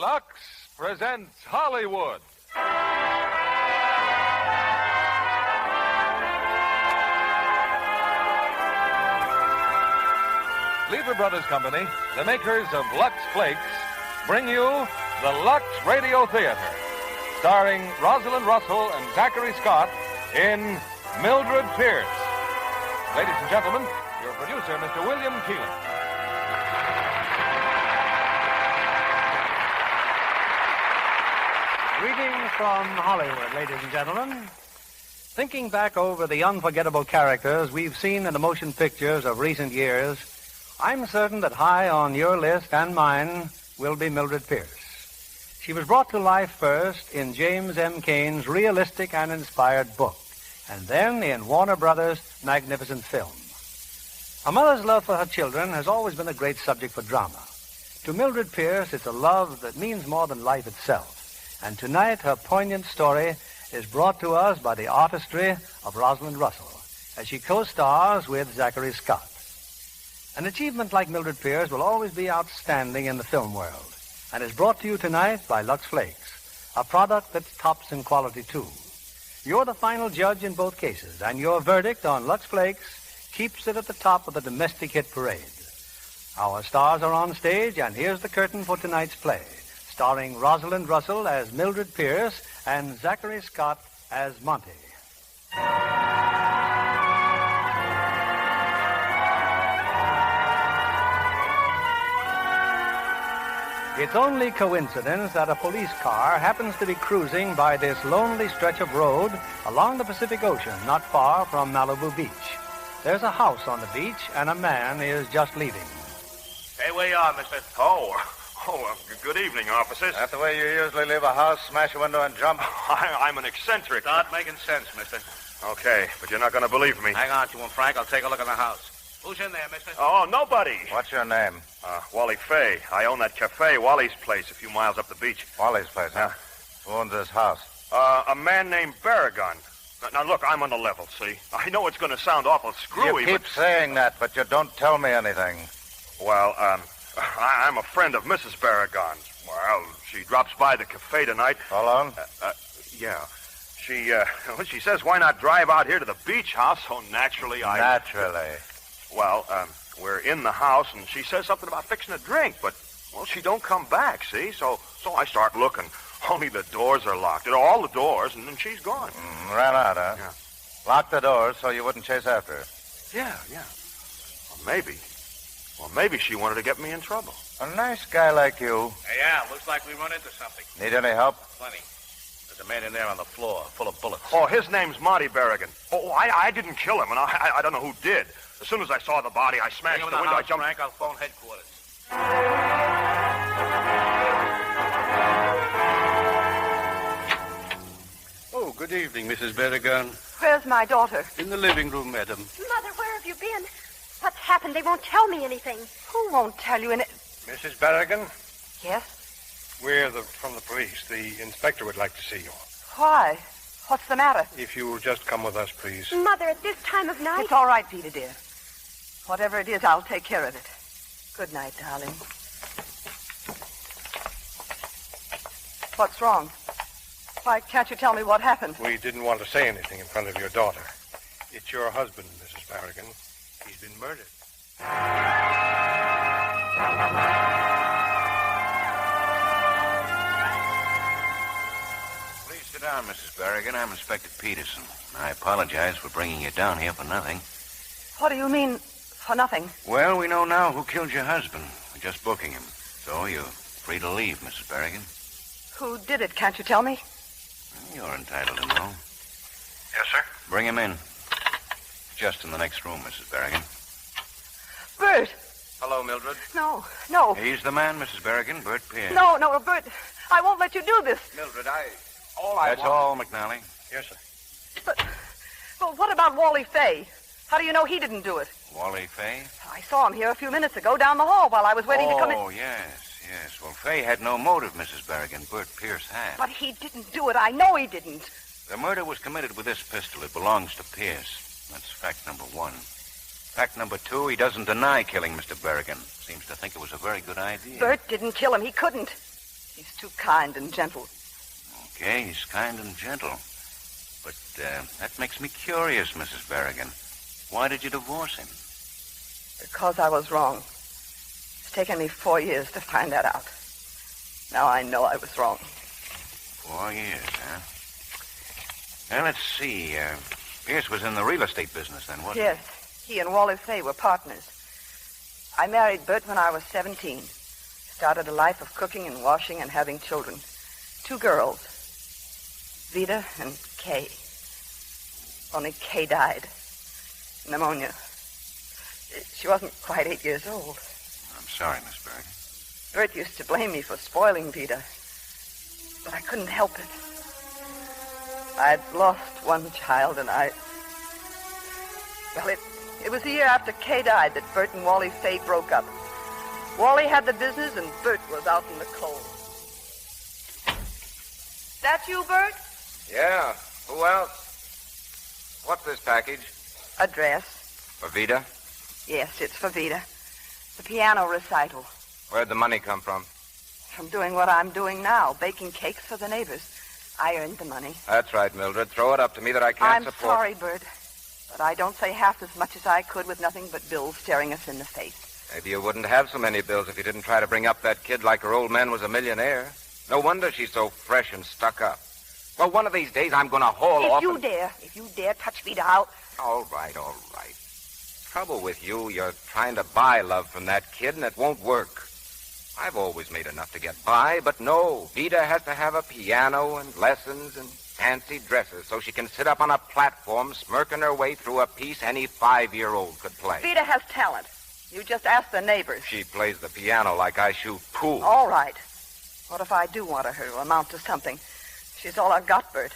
Lux presents Hollywood. Lever Brothers Company, the makers of Lux Flakes, bring you the Lux Radio Theater, starring Rosalind Russell and Zachary Scott in Mildred Pierce. Ladies and gentlemen, your producer, Mr. William Keelan. Greetings from Hollywood, ladies and gentlemen. Thinking back over the unforgettable characters we've seen in the motion pictures of recent years, I'm certain that high on your list and mine will be Mildred Pierce. She was brought to life first in James M. Cain's realistic and inspired book, and then in Warner Brothers' magnificent film. A mother's love for her children has always been a great subject for drama. To Mildred Pierce, it's a love that means more than life itself. And tonight, her poignant story is brought to us by the artistry of Rosalind Russell, as she co-stars with Zachary Scott. An achievement like Mildred Pierce will always be outstanding in the film world, and is brought to you tonight by Lux Flakes, a product that tops in quality, too. You're the final judge in both cases, and your verdict on Lux Flakes keeps it at the top of the domestic hit parade. Our stars are on stage, and here's the curtain for tonight's play, starring Rosalind Russell as Mildred Pierce and Zachary Scott as Monty. It's only coincidence that a police car happens to be cruising by this lonely stretch of road along the Pacific Ocean, not far from Malibu Beach. There's a house on the beach, and a man is just leaving. Hey, where you are, mister? Good evening, officers. That the way you usually leave a house, smash a window and jump? I'm an eccentric. Start making sense, mister. Okay, but you're not going to believe me. Hang on, you and Frank. I'll take a look in the house. Who's in there, mister? Oh, nobody. What's your name? Wally Fay. I own that cafe, Wally's Place, a few miles up the beach. Wally's Place, huh? Who owns this house? A man named Beragon. Now, look, I'm on the level, see? I know it's going to sound awful screwy, You keep saying that, but you don't tell me anything. Well, I'm a friend of Mrs. Beragon's. Well, she drops by the cafe tonight. Alone? Yeah. She says, why not drive out here to the beach house? So naturally, Naturally. Well, we're in the house, and she says something about fixing a drink, but, well, she don't come back, see? So I start looking. Only the doors are locked. All the doors, and then she's gone. Ran out, huh? Yeah. Locked the doors so you wouldn't chase after her. Yeah. Well, maybe she wanted to get me in trouble. A nice guy like you. Hey, Al, looks like we run into something. Need any help? Plenty. There's a man in there on the floor, full of bullets. Oh, his name's Monte Beragon. Oh, I didn't kill him, and I don't know who did. As soon as I saw the body, I smashed the window. I jumped. Frank, I'll phone headquarters. Oh, good evening, Mrs. Beragon. Where's my daughter? In the living room, madam. Mother, where have you been? What's happened? They won't tell me anything. Who won't tell you anything? Mrs. Beragon, Yes? we're from the police. The inspector would like to see you. Why? What's the matter? If you'll just come with us, please. Mother, at this time of night? It's all right, Veda, dear. Whatever it is, I'll take care of it. Good night, darling. What's wrong? Why can't you tell me what happened? We didn't want to say anything in front of your daughter. It's your husband, Mrs. Beragon. He's been murdered. Please sit down, Mrs. Beragon. I'm Inspector Peterson. I apologize for bringing you down here for nothing. What do you mean, for nothing? Well, we know now who killed your husband. We're just booking him. So you're free to leave, Mrs. Beragon. Who did it, can't you tell me? You're entitled to know. Yes, sir? Bring him in. Just in the next room, Mrs. Beragon. Bert! Hello, Mildred. No. He's the man, Mrs. Beragon, Bert Pierce. No, Bert. I won't let you do this. Mildred, That's all, McNally. Yes, sir. But what about Wally Fay? How do you know he didn't do it? Wally Fay? I saw him here a few minutes ago down the hall while I was waiting to come in. Oh, yes. Well, Fay had no motive, Mrs. Beragon. Bert Pierce had. But he didn't do it. I know he didn't. The murder was committed with this pistol. It belongs to Pierce. That's fact number one. Fact number two, he doesn't deny killing Mr. Beragon. Seems to think it was a very good idea. Bert didn't kill him. He couldn't. He's too kind and gentle. Okay, he's kind and gentle. But that makes me curious, Mrs. Beragon. Why did you divorce him? Because I was wrong. It's taken me 4 years to find that out. Now I know I was wrong. 4 years, huh? Well, let's see. Pierce was in the real estate business then, wasn't he? Yes, he and Wally Fay were partners. I married Bert when I was 17. Started a life of cooking and washing and having children. 2 girls, Veda and Kay. Only Kay died. Pneumonia. She wasn't quite 8 years old. I'm sorry, Miss Beragon. Bert used to blame me for spoiling Veda, but I couldn't help it. I'd lost one child, and Well, it was the year after Kay died that Bert and Wally Fay broke up. Wally had the business, and Bert was out in the cold. That you, Bert? Yeah. Who else? What's this package? A dress. For Veda? Yes, it's for Veda. The piano recital. Where'd the money come from? From doing what I'm doing now, baking cakes for the neighbors. I earned the money. That's right, Mildred. Throw it up to me that I can't I'm support. sorry, Bert, but I don't say half as much as I could with nothing but bills staring us in the face. Maybe you wouldn't have so many bills if you didn't try to bring up that kid like her old man was a millionaire. No wonder she's so fresh and stuck up. Well, one of these days I'm going to haul off. If you dare touch Veda, I'll... All right. Trouble with you, you're trying to buy love from that kid, and it won't work. I've always made enough to get by, but no. Veda has to have a piano and lessons and fancy dresses so she can sit up on a platform smirking her way through a piece any 5-year-old could play. Veda has talent. You just ask the neighbors. She plays the piano like I shoot pool. All right. What if I do want her to amount to something? She's all I've got, Bert.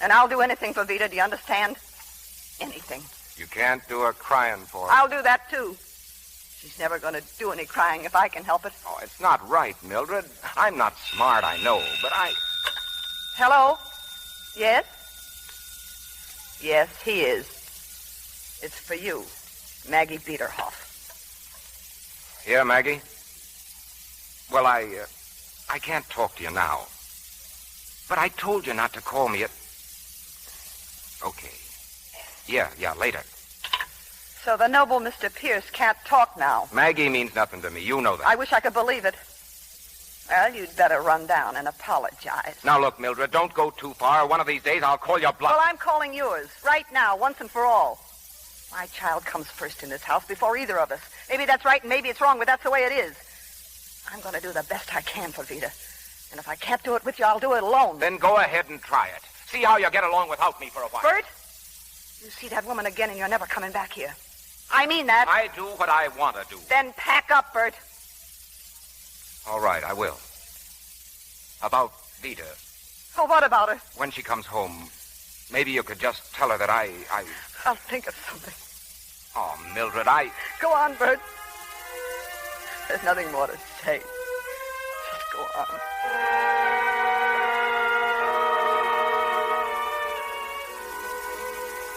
And I'll do anything for Veda, do you understand? Anything. You can't do her crying for her. I'll do that, too. She's never going to do any crying if I can help it. Oh, it's not right, Mildred. I'm not smart, I know, but Hello? Yes? Yes, he is. It's for you, Maggie Biederhoff. Here, Maggie? Well, I can't talk to you now. But I told you not to call me at... Okay. Yeah, later. So the noble Mr. Pierce can't talk now. Maggie means nothing to me. You know that. I wish I could believe it. Well, you'd better run down and apologize. Now, look, Mildred, don't go too far. One of these days I'll call your bluff. Well, I'm calling yours. Right now, once and for all. My child comes first in this house before either of us. Maybe that's right and maybe it's wrong, but that's the way it is. I'm going to do the best I can for Veda. And if I can't do it with you, I'll do it alone. Then go ahead and try it. See how you get along without me for a while. Bert, you see that woman again and you're never coming back here. I mean that. I do what I want to do. Then pack up, Bert. All right, I will. About Veda. Oh, what about her? When she comes home, maybe you could just tell her that I'll think of something. Oh, Mildred, Go on, Bert. There's nothing more to say. Just go on.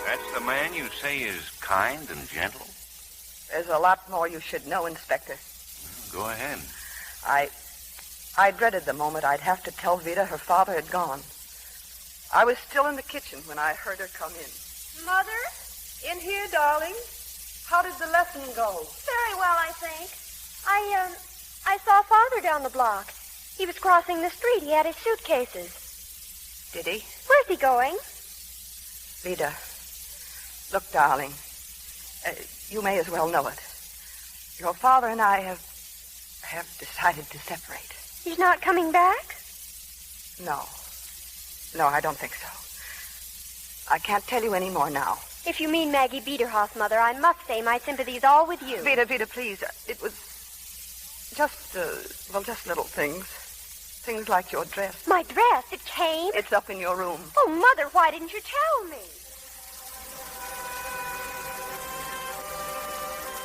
That's the man you say is kind and gentle? There's a lot more you should know, Inspector. Go ahead. I dreaded the moment I'd have to tell Veda her father had gone. I was still in the kitchen when I heard her come in. Mother? In here, darling. How did the lesson go? Very well, I think. I saw Father down the block. He was crossing the street. He had his suitcases. Did he? Where's he going? Veda, look, darling. You may as well know it. Your father and I have decided to separate. He's not coming back? No. No, I don't think so. I can't tell you any more now. If you mean Maggie Biederhoff, Mother, I must say my sympathy's all with you. Veda, please. It was just little things. Things like your dress. My dress? It came? It's up in your room. Oh, Mother, why didn't you tell me?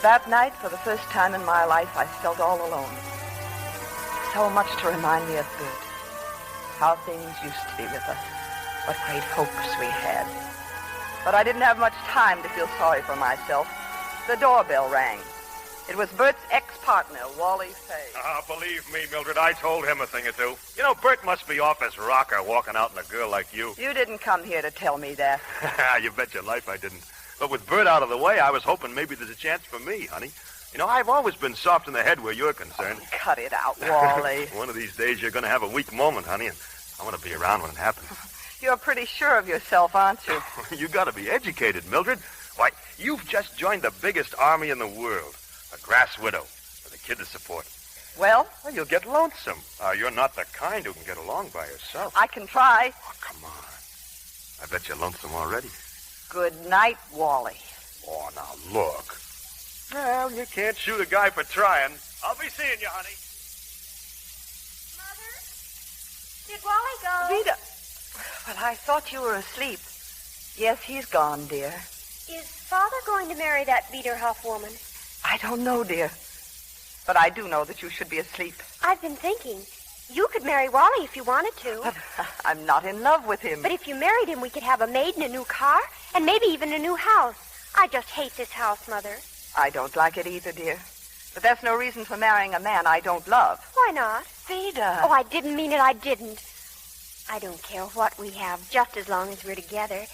That night, for the first time in my life, I felt all alone. So much to remind me of Bert. How things used to be with us. What great hopes we had. But I didn't have much time to feel sorry for myself. The doorbell rang. It was Bert's ex-partner, Wally Fay. Believe me, Mildred, I told him a thing or two. You know, Bert must be off his rocker walking out in a girl like you. You didn't come here to tell me that. You bet your life I didn't. But with Bert out of the way, I was hoping maybe there's a chance for me, honey. You know, I've always been soft in the head where you're concerned. Oh, cut it out, Wally. One of these days you're going to have a weak moment, honey, and I want to be around when it happens. You're pretty sure of yourself, aren't you? You got to be educated, Mildred. Why, you've just joined the biggest army in the world. A grass widow with a kid to support. Well? Well, you'll get lonesome. You're not the kind who can get along by yourself. I can try. Oh, come on. I bet you're lonesome already. Good night, Wally. Oh, now look. Well, you can't shoot a guy for trying. I'll be seeing you, honey. Mother? Did Wally go? Veda. Well, I thought you were asleep. Yes, he's gone, dear. Is Father going to marry that Biederhoff woman? I don't know, dear. But I do know that you should be asleep. I've been thinking. You could marry Wally if you wanted to. But I'm not in love with him. But if you married him, we could have a maid and a new car, and maybe even a new house. I just hate this house, Mother. I don't like it either, dear. But that's no reason for marrying a man I don't love. Why not? Veda. Oh, I didn't mean it. I didn't. I don't care what we have, just as long as we're together.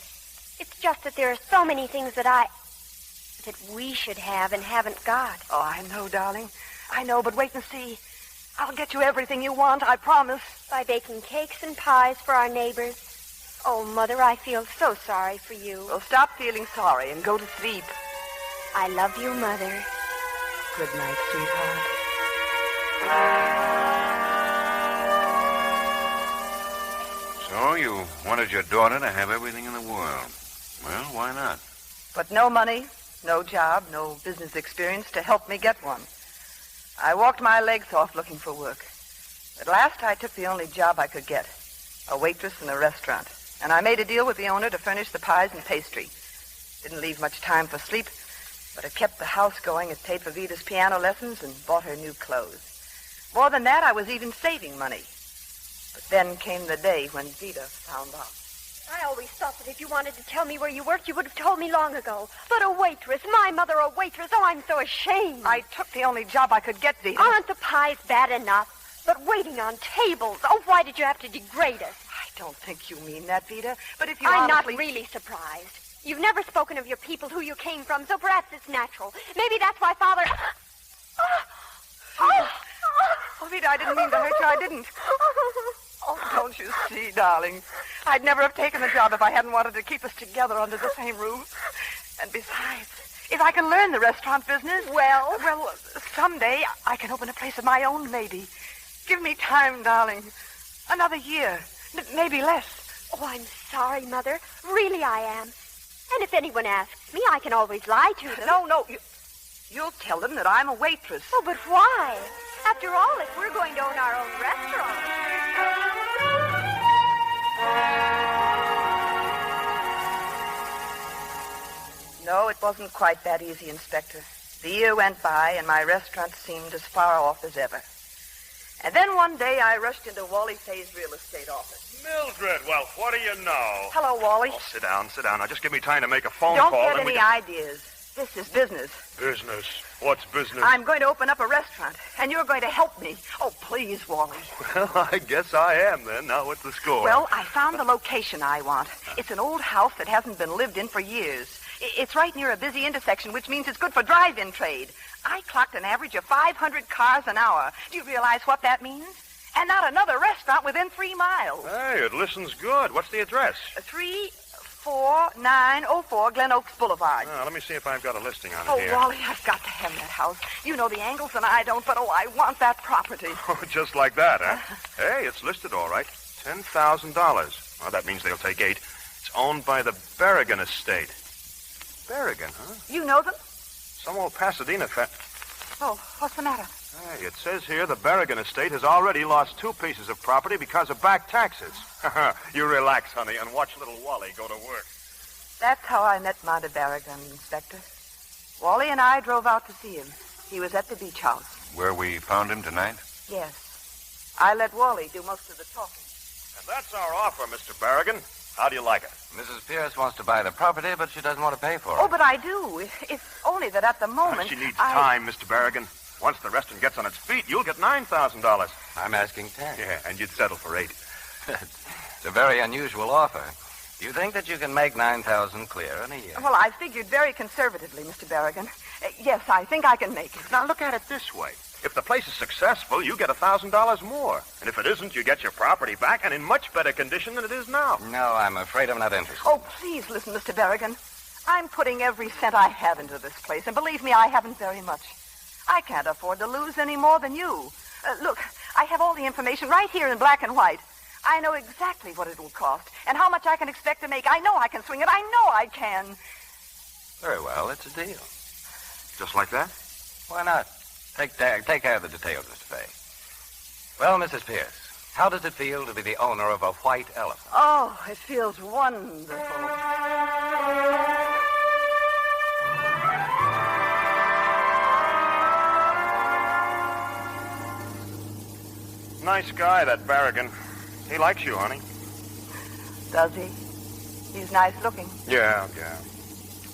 It's just that there are so many things that we should have and haven't got. Oh, I know, darling. I know, but wait and see. I'll get you everything you want, I promise. By baking cakes and pies for our neighbors. Oh, Mother, I feel so sorry for you. Well, stop feeling sorry and go to sleep. I love you, Mother. Good night, sweetheart. So you wanted your daughter to have everything in the world. Well, why not? But no money, no job, no business experience to help me get one. I walked my legs off looking for work. At last I took the only job I could get, a waitress in a restaurant. And I made a deal with the owner to furnish the pies and pastry. Didn't leave much time for sleep, but it kept the house going. It paid for Veda's piano lessons and bought her new clothes. More than that, I was even saving money. But then came the day when Veda found out. I always thought that if you wanted to tell me where you worked, you would have told me long ago. But a waitress, my mother a waitress, oh, I'm so ashamed. I took the only job I could get, Veda. Aren't the pies bad enough? But waiting on tables, oh, why did you have to degrade us? I don't think you mean that, Veda, but if you I'm honestly... not really surprised. You've never spoken of your people, who you came from, so perhaps it's natural. Maybe that's why Father... Oh, Veda, I didn't mean to hurt you. I didn't. Oh, don't you see, darling? I'd never have taken the job if I hadn't wanted to keep us together under the same roof. And besides, if I can learn the restaurant business... Well, someday I can open a place of my own, maybe. Give me time, darling. Another year. Maybe less. Oh, I'm sorry, Mother. Really, I am. And if anyone asks me, I can always lie to them. No. You'll tell them that I'm a waitress. Oh, but why? After all, if we're going to own our own restaurant... No, it wasn't quite that easy, Inspector. The year went by, and my restaurant seemed as far off as ever. And then one day, I rushed into Wally Fay's real estate office. Mildred, well, what do you know? Hello, Wally. Oh, sit down. Now, just give me time to make a phone Don't call. Don't get any ideas. This is business. Business? What's business? I'm going to open up a restaurant, and you're going to help me. Oh, please, Wally. Well, I guess I am, then. Now, what's the score? Well, I found the location I want. It's an old house that hasn't been lived in for years. It's right near a busy intersection, which means it's good for drive-in trade. I clocked an average of 500 cars an hour. Do you realize what that means? And not another restaurant within 3 miles. Hey, it listens good. What's the address? 34904 Glen Oaks Boulevard. Let me see if I've got a listing on it here. Oh, Wally, I've got to have that house. You know the angles and I don't, but I want that property. Oh, just like that, huh? Hey, it's listed all right. $10,000. Well, that means they'll take $8. It's owned by the Beragon estate. Beragon, huh? You know them? Some old Pasadena Oh, what's the matter? Hey, it says here the Beragon estate has already lost 2 pieces of property because of back taxes. You relax, honey, and watch little Wally go to work. That's how I met Monte Beragon, Inspector. Wally and I drove out to see him. He was at the beach house. Where we found him tonight? Yes. I let Wally do most of the talking. And that's our offer, Mr. Beragon. How do you like it? Mrs. Pierce wants to buy the property, but she doesn't want to pay for it. Oh, but I do. It's only that at the moment... She needs time, Mr. Beragon. Once the restaurant gets on its feet, you'll get $9,000. I'm asking 10. Yeah, and you'd settle for 8. It's a very unusual offer. Do you think that you can make $9,000 clear in a year? Well, I figured very conservatively, Mr. Beragon. Yes, I think I can make it. Now, look at it this way. If the place is successful, you get $1,000 more. And if it isn't, you get your property back and in much better condition than it is now. No, I'm afraid I'm not interested. Oh, please listen, Mr. Beragon. I'm putting every cent I have into this place, and believe me, I haven't very much. I can't afford to lose any more than you. Look, I have all the information right here in black and white. I know exactly what it will cost and how much I can expect to make. I know I can swing it. I know I can. Very well, it's a deal. Just like that? Why not? Take care of the details, Mr. Fay. Well, Mrs. Pierce, how does it feel to be the owner of a white elephant? Oh, it feels wonderful. Nice guy, that Beragon. He likes you, honey. Does he? He's nice looking. Yeah.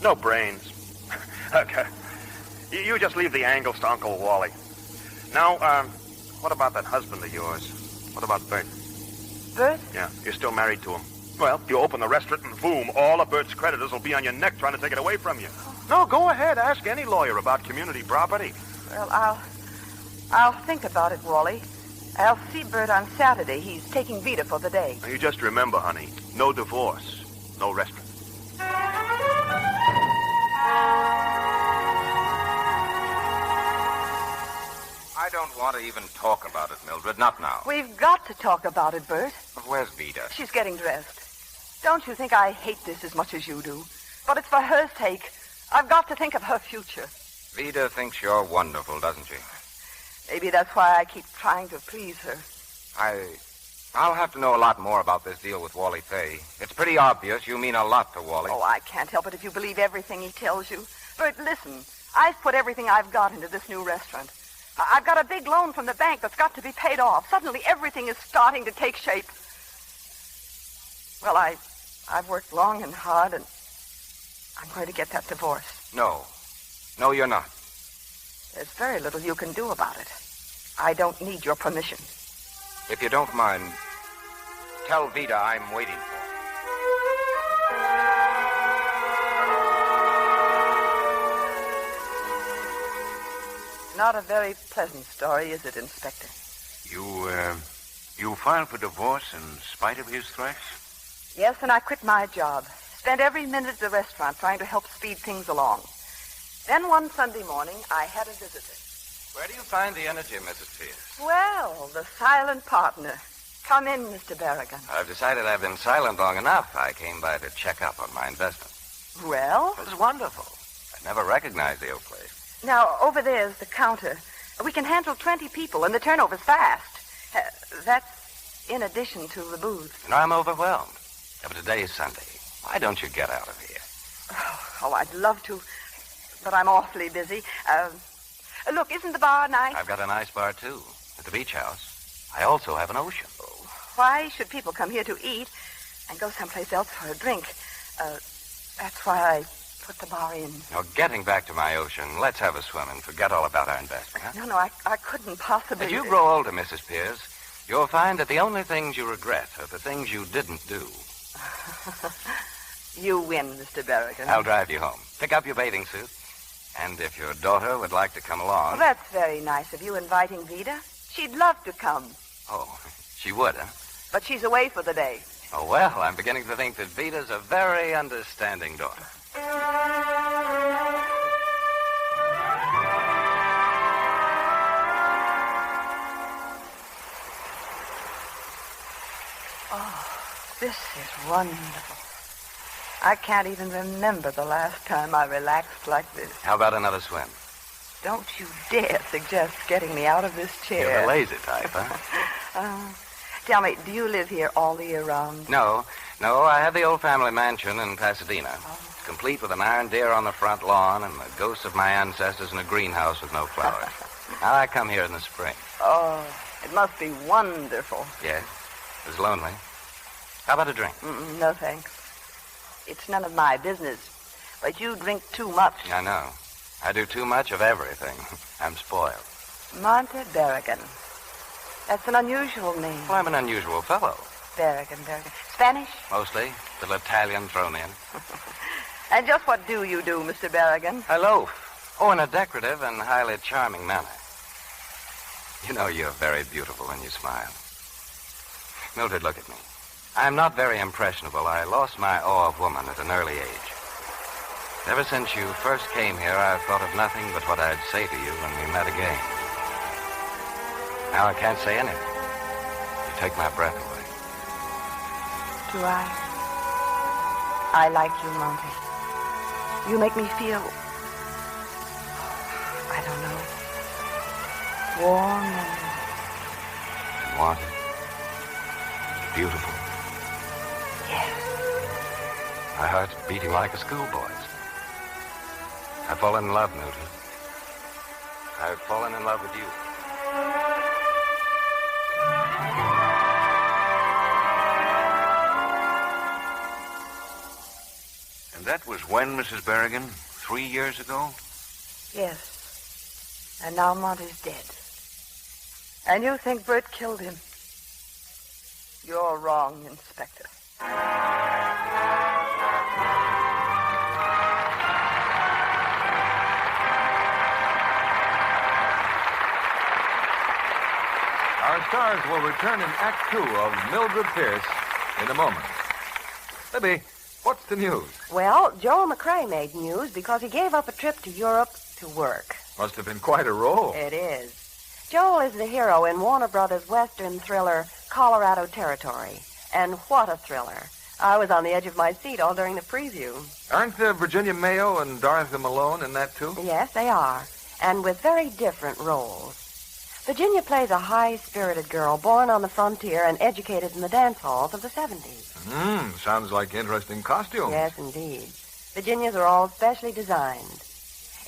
No brains. Okay. You just leave the angles to Uncle Wally. Now, what about that husband of yours? What about Bert? Bert? Yeah, you're still married to him. Well, you open the restaurant and boom, all of Bert's creditors will be on your neck trying to take it away from you. No, go ahead. Ask any lawyer about community property. Well, I'll think about it, Wally. I'll see Bert on Saturday. He's taking Veda for the day. Now, you just remember, honey, no divorce, no restaurant. I don't want to even talk about it, Mildred. Not now. We've got to talk about it, Bert. Where's Veda? She's getting dressed. Don't you think I hate this as much as you do? But it's for her sake. I've got to think of her future. Veda thinks you're wonderful, doesn't she? Maybe that's why I keep trying to please her. I'll have to know a lot more about this deal with Wally Fay. It's pretty obvious you mean a lot to Wally. Oh, I can't help it if you believe everything he tells you. Bert, listen. I've put everything I've got into this new restaurant. I've got a big loan from the bank that's got to be paid off. Suddenly, everything is starting to take shape. Well, I've worked long and hard, and I'm going to get that divorce. No, you're not. There's very little you can do about it. I don't need your permission. If you don't mind, tell Veda I'm waiting for her. Not a very pleasant story, is it, Inspector? You filed for divorce in spite of his threats? Yes, and I quit my job. Spent every minute at the restaurant trying to help speed things along. Then one Sunday morning, I had a visitor. Where do you find the energy, Mrs. Pierce? Well, the silent partner. Come in, Mr. Beragon. I've decided I've been silent long enough. I came by to check up on my investment. Well? It was wonderful. I never recognized the old place. Now, over there's the counter. We can handle 20 people, and the turnover's fast. That's in addition to the booth. And I'm overwhelmed. Yeah, but today's Sunday. Why don't you get out of here? Oh, I'd love to, but I'm awfully busy. Look, isn't the bar nice? I've got a nice bar, too, at the beach house. I also have an ocean. Why should people come here to eat and go someplace else for a drink? That's why I put the bar in. Now, getting back to my ocean, let's have a swim and forget all about our investment, huh? No, I couldn't possibly... As you grow older, Mrs. Pierce, you'll find that the only things you regret are the things you didn't do. You win, Mr. Beragon. I'll drive you home. Pick up your bathing suit. And if your daughter would like to come along... Well, that's very nice of you inviting Veda. She'd love to come. Oh, she would, huh? But she's away for the day. Oh, well, I'm beginning to think that Veda's a very understanding daughter. Oh, this is wonderful. I can't even remember the last time I relaxed like this. How about another swim? Don't you dare suggest getting me out of this chair. You're the lazy type, huh? Tell me, do you live here all the year round? No, I have the old family mansion in Pasadena. Oh. It's complete with an iron deer on the front lawn and the ghosts of my ancestors in a greenhouse with no flowers. Now, I come here in the spring. Oh, it must be wonderful. Yes, it was lonely. How about a drink? No, thanks. It's none of my business. But you drink too much. I know. I do too much of everything. I'm spoiled. Monte Beragon. That's an unusual name. Well, I'm an unusual fellow. Beragon. Spanish? Mostly. Little Italian thrown in. And just what do you do, Mr. Beragon? I loaf. Oh, in a decorative and highly charming manner. You know you're very beautiful when you smile. Mildred, look at me. I'm not very impressionable. I lost my awe of woman at an early age. Ever since you first came here, I've thought of nothing but what I'd say to you when we met again. Now I can't say anything. You take my breath away. Do I? I like you, Monty. You make me feel, I don't know, warm and wanted. Beautiful. Yes. My heart's beating like a schoolboy's. I've fallen in love, Mildred. I've fallen in love with you. And that was when, Mrs. Beragon? 3 years ago? Yes. And now Monty's dead. And you think Bert killed him? You're wrong, Inspector. Our stars will return in Act 2 of Mildred Pierce in a moment. Libby, what's the news? Well, Joel McCrae made news because he gave up a trip to Europe to work. Must have been quite a roll. It is. Joel is the hero in Warner Brothers' Western thriller, Colorado Territory. And what a thriller. I was on the edge of my seat all during the preview. Aren't Virginia Mayo and Dorothy Malone in that, too? Yes, they are. And with very different roles. Virginia plays a high-spirited girl born on the frontier and educated in the dance halls of the 70s. Sounds like interesting costumes. Yes, indeed. Virginia's are all specially designed.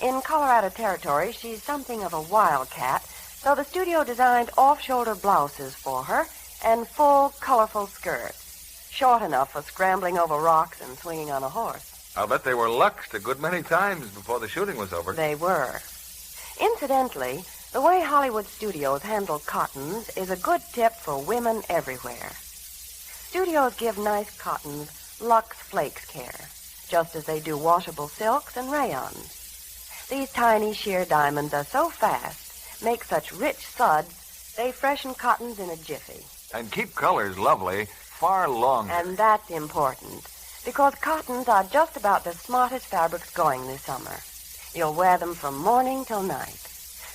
In Colorado Territory, she's something of a wildcat, so the studio designed off-shoulder blouses for her and full, colorful skirts, short enough for scrambling over rocks and swinging on a horse. I'll bet they were luxed a good many times before the shooting was over. They were. Incidentally, the way Hollywood studios handle cottons is a good tip for women everywhere. Studios give nice cottons Lux Flakes care, just as they do washable silks and rayons. These tiny sheer diamonds are so fast, make such rich suds, they freshen cottons in a jiffy. And keep colors lovely far longer. And that's important, because cottons are just about the smartest fabrics going this summer. You'll wear them from morning till night.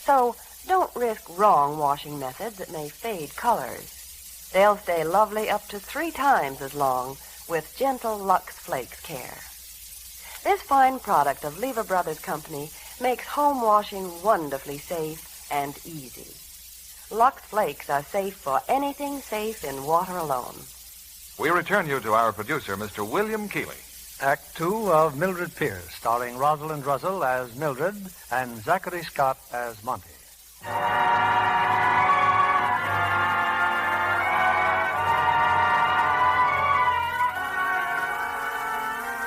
So don't risk wrong washing methods that may fade colors. They'll stay lovely up to 3 times as long with gentle Lux Flakes care. This fine product of Lever Brothers Company makes home washing wonderfully safe and easy. Lux Flakes are safe for anything safe in water alone. We return you to our producer, Mr. William Keeley. Act 2 of Mildred Pierce, starring Rosalind Russell as Mildred and Zachary Scott as Monty.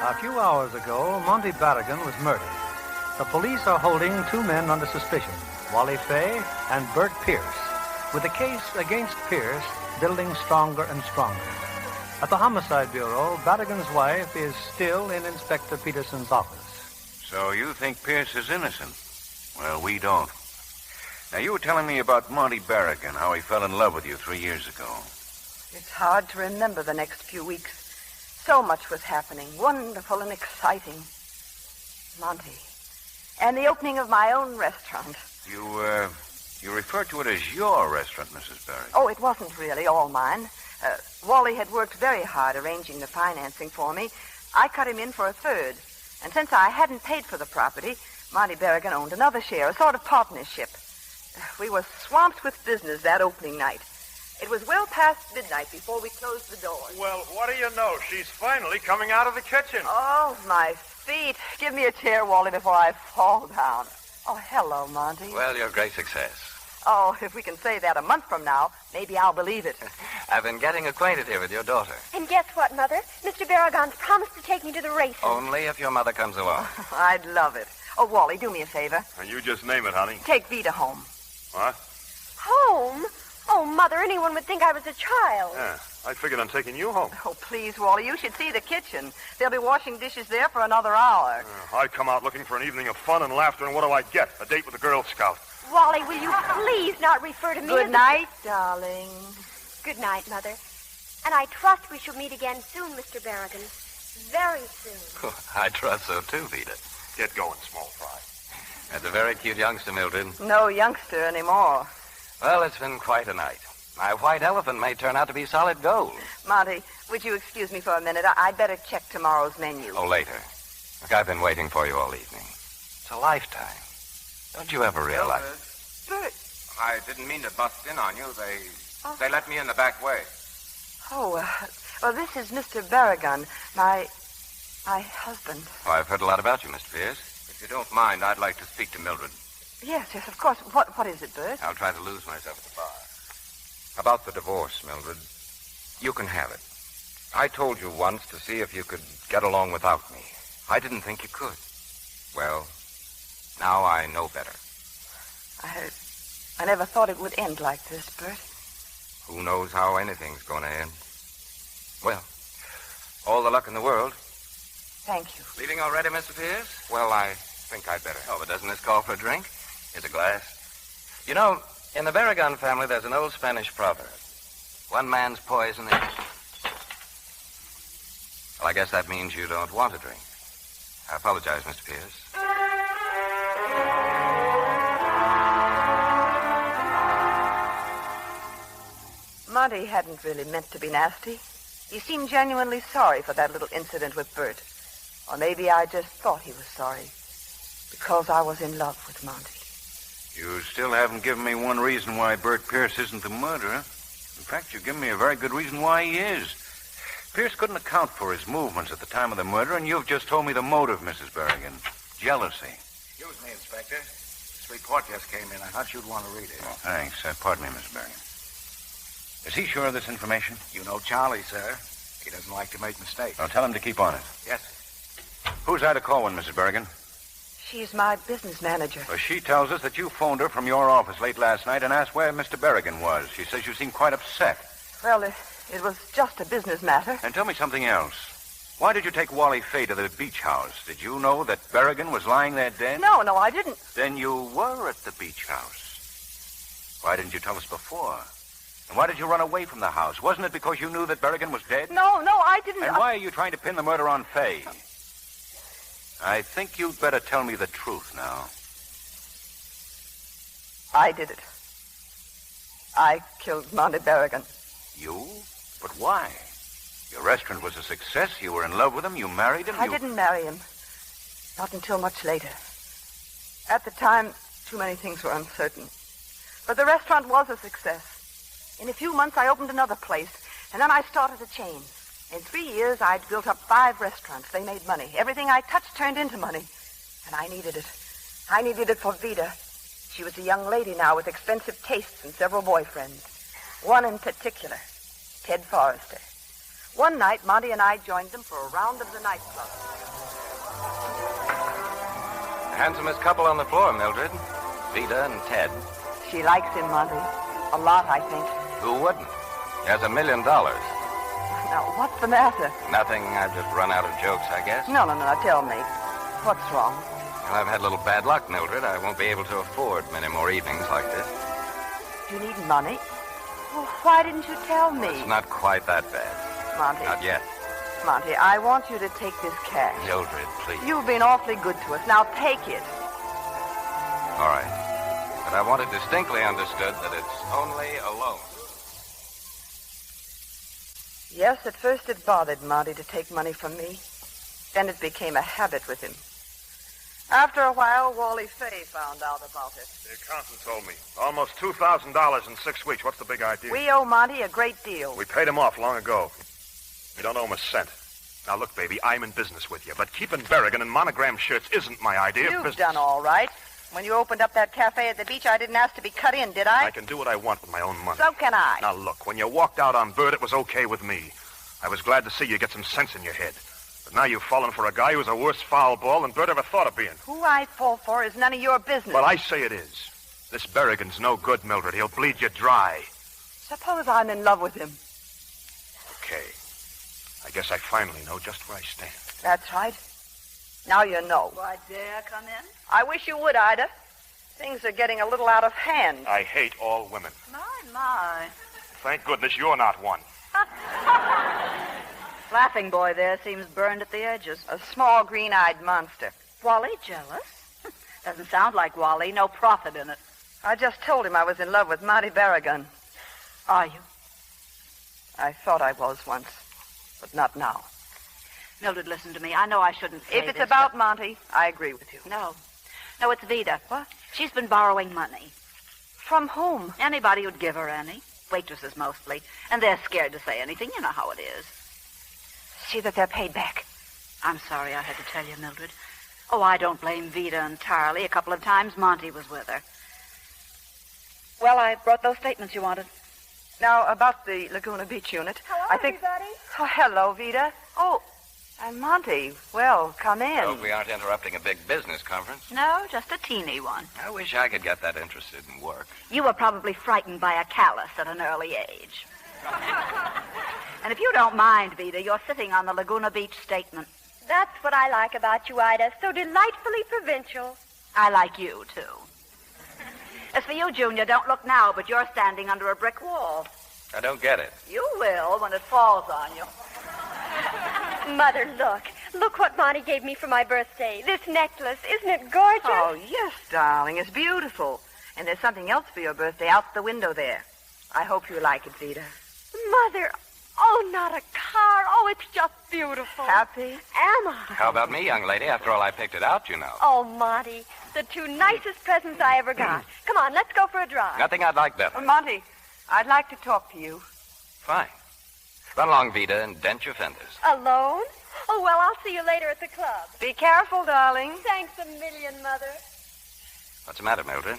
A few hours ago, Monte Beragon was murdered. The police are holding 2 men under suspicion, Wally Fay and Bert Pierce, with the case against Pierce building stronger and stronger. At the Homicide Bureau, Beragon's wife is still in Inspector Peterson's office. So you think Pierce is innocent? Well, we don't. Now, you were telling me about Monte Beragon, how he fell in love with you 3 years ago. It's hard to remember the next few weeks. So much was happening, wonderful and exciting. Monty. And the opening of my own restaurant. You refer to it as your restaurant, Mrs. Beragon. Oh, it wasn't really all mine. Wally had worked very hard arranging the financing for me. I cut him in for a third. And since I hadn't paid for the property, Monte Beragon owned another share, a sort of partnership. We were swamped with business that opening night. It was well past midnight before we closed the doors. Well, what do you know? She's finally coming out of the kitchen. Oh, my feet. Give me a chair, Wally, before I fall down. Oh, hello, Monty. Well, you're a great success. Oh, if we can say that a month from now, maybe I'll believe it. I've been getting acquainted here with your daughter. And guess what, Mother? Mr. Beragon's promised to take me to the races. Only if your mother comes along. I'd love it. Oh, Wally, do me a favor. And you just name it, honey. Take Veda home. What? Home? Oh, Mother, anyone would think I was a child. Yeah, I figured on taking you home. Oh, please, Wally, you should see the kitchen. They'll be washing dishes there for another hour. I come out looking for an evening of fun and laughter, and what do I get? A date with a Girl Scout. Wally, will you please not refer to me Good as night, darling. Good night, Mother. And I trust we shall meet again soon, Mr. Beragon. Very soon. I trust so, too, Veda. Get going, small fry. That's a very cute youngster, Mildred. No youngster anymore. Well, it's been quite a night. My white elephant may turn out to be solid gold. Monty, would you excuse me for a minute? I'd better check tomorrow's menu. Oh, later. Look, I've been waiting for you all evening. It's a lifetime. Don't you ever realize... Bert. I didn't mean to bust in on you. They let me in the back way. Oh, well, this is Mr. Beragon, my husband. Oh, I've heard a lot about you, Mr. Pierce. If you don't mind, I'd like to speak to Mildred. Yes, of course. What is it, Bert? I'll try to lose myself at the bar. About the divorce, Mildred. You can have it. I told you once to see if you could get along without me. I didn't think you could. Well, now I know better. I never thought it would end like this, Bert. Who knows how anything's going to end? Well, all the luck in the world. Thank you. Leaving already, Mr. Pierce? Well, I think I'd better. Oh, but doesn't this call for a drink? Here's a glass. You know, in the Beragon family, there's an old Spanish proverb. One man's poison is... Well, I guess that means you don't want a drink. I apologize, Mr. Pierce. Monty hadn't really meant to be nasty. He seemed genuinely sorry for that little incident with Bert. Or maybe I just thought he was sorry. Because I was in love with Monty. You still haven't given me one reason why Bert Pierce isn't the murderer. In fact, you've given me a very good reason why he is. Pierce couldn't account for his movements at the time of the murder, and you've just told me the motive, Mrs. Beragon. Jealousy. Excuse me, Inspector. This report just came in. I thought you'd want to read it. Oh, thanks. Pardon me, Mrs. Beragon. Is he sure of this information? You know Charlie, sir. He doesn't like to make mistakes. I'll tell him to keep on it. Yes, sir. Who's Ida Colwyn, Mrs. Beragon? She's my business manager. Well, she tells us that you phoned her from your office late last night and asked where Mr. Beragon was. She says you seemed quite upset. Well, it was just a business matter. And tell me something else. Why did you take Wally Fay to the beach house? Did you know that Beragon was lying there dead? No, I didn't. Then you were at the beach house. Why didn't you tell us before? And why did you run away from the house? Wasn't it because you knew that Beragon was dead? No, I didn't. And why are you trying to pin the murder on Fay? I think you'd better tell me the truth now. I did it. I killed Monte Beragon. You? But why? Your restaurant was a success. You were in love with him. You married him. I didn't marry him. Not until much later. At the time, too many things were uncertain. But the restaurant was a success. In a few months, I opened another place, and then I started a chain. In 3 years, I'd built up 5 restaurants. They made money. Everything I touched turned into money. And I needed it. I needed it for Veda. She was a young lady now with expensive tastes and several boyfriends. One in particular, Ted Forrester. One night, Monty and I joined them for a round of the nightclub. The handsomest couple on the floor, Mildred. Veda and Ted. She likes him, Monty. A lot, I think. Who wouldn't? He has $1 million. Now, what's the matter? Nothing. I've just run out of jokes, I guess. No. Tell me. What's wrong? Well, I've had a little bad luck, Mildred. I won't be able to afford many more evenings like this. You need money? Well, why didn't you tell me? It's not quite that bad. Monty. Not yet. Monty, I want you to take this cash. Mildred, please. You've been awfully good to us. Now take it. All right. But I want it distinctly understood that it's only a loan. Yes, at first it bothered Monty to take money from me. Then it became a habit with him. After a while, Wally Fay found out about it. The accountant told me. Almost $2,000 in 6 weeks. What's the big idea? We owe Monty a great deal. We paid him off long ago. We don't owe him a cent. Now, look, baby, I'm in business with you, but keeping Beragon in monogram shirts isn't my idea of You've business. done all right. When you opened up that cafe at the beach, I didn't ask to be cut in, did I? I can do what I want with my own money. So can I. Now, look, when you walked out on Bert, it was okay with me. I was glad to see you get some sense in your head. But now you've fallen for a guy who's a worse foul ball than Bert ever thought of being. Who I fall for is none of your business. Well, I say it is. This Beragon's no good, Mildred. He'll bleed you dry. Suppose I'm in love with him. Okay. I guess I finally know just where I stand. That's right. Now you know. Do I dare come in? I wish you would, Ida. Things are getting a little out of hand. I hate all women. My. Thank goodness you're not one. Laughing boy there seems burned at the edges. A small green-eyed monster. Wally jealous? Doesn't sound like Wally. No profit in it. I just told him I was in love with Monte Beragon. Are you? I thought I was once, but not now. Mildred, listen to me. I know I shouldn't say If it's this, about but... Monty, I agree with you. No, it's Veda. What? She's been borrowing money. From whom? Anybody who'd give her any. Waitresses mostly. And they're scared to say anything. You know how it is. See that they're paid back. I'm sorry I had to tell you, Mildred. Oh, I don't blame Veda entirely. A couple of times Monty was with her. Well, I brought those statements you wanted. Now, about the Laguna Beach unit. Hello, everybody. Oh, hello, Veda. Oh, and Monty. Well, come in. I hope we aren't interrupting a big business conference. No, just a teeny one. I wish I could get that interested in work. You were probably frightened by a callus at an early age. And if you don't mind, Veda, you're sitting on the Laguna Beach statement. That's what I like about you, Ida. So delightfully provincial. I like you, too. As for you, Junior, don't look now, but you're standing under a brick wall. I don't get it. You will when it falls on you. Mother, look. Look what Monty gave me for my birthday. This necklace. Isn't it gorgeous? Oh, yes, darling. It's beautiful. And there's something else for your birthday out the window there. I hope you like it, Veda. Mother, oh, not a car. Oh, it's just beautiful. Happy? Am I? How about me, young lady? After all, I picked it out, you know. Oh, Monty, the two nicest presents I ever got. Come on, let's go for a drive. Nothing I'd like better. Monty, I'd like to talk to you. Fine. Run along, Veda, and dent your fenders. Alone? Oh, well, I'll see you later at the club. Be careful, darling. Thanks a million, Mother. What's the matter, Mildred?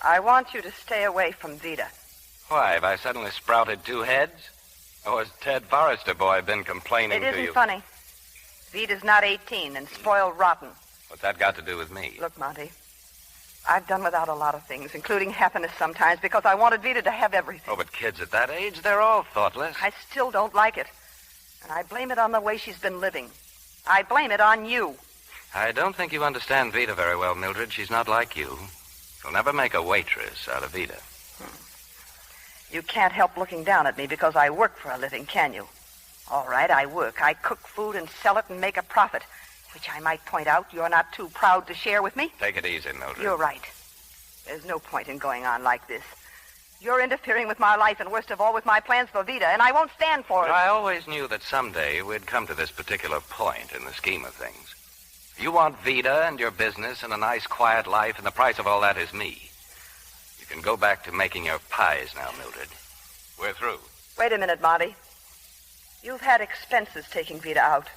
I want you to stay away from Veda. Why, have I suddenly sprouted two heads? Or has Ted Forrester boy been complaining to you? It isn't funny. Veda's not 18 and spoiled rotten. What's that got to do with me? Look, Monty, I've done without a lot of things, including happiness sometimes, because I wanted Veda to have everything. Oh, but kids at that age, they're all thoughtless. I still don't like it. And I blame it on the way she's been living. I blame it on you. I don't think you understand Veda very well, Mildred. She's not like you. She'll never make a waitress out of Veda. You can't help looking down at me because I work for a living, can you? All right, I work. I cook food and sell it and make a profit, which I might point out you're not too proud to share with me. Take it easy, Mildred. You're right. There's no point in going on like this. You're interfering with my life and, worst of all, with my plans for Veda, and I won't stand for it. I always knew that someday we'd come to this particular point in the scheme of things. You want Veda and your business and a nice, quiet life, and the price of all that is me. You can go back to making your pies now, Mildred. We're through. Wait a minute, Monty. You've had expenses taking Veda out.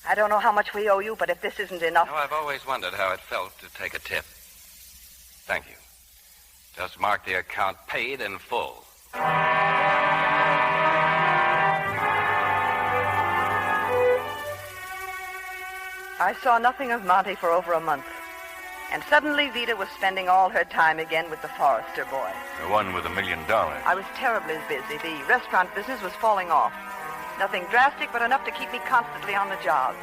I don't know how much we owe you, but if this isn't enough... No, I've always wondered how it felt to take a tip. Thank you. Just mark the account paid in full. I saw nothing of Monty for over a month. And suddenly Veda was spending all her time again with the Forrester boy. The one with $1 million. I was terribly busy. The restaurant business was falling off. Nothing drastic, but enough to keep me constantly on the job.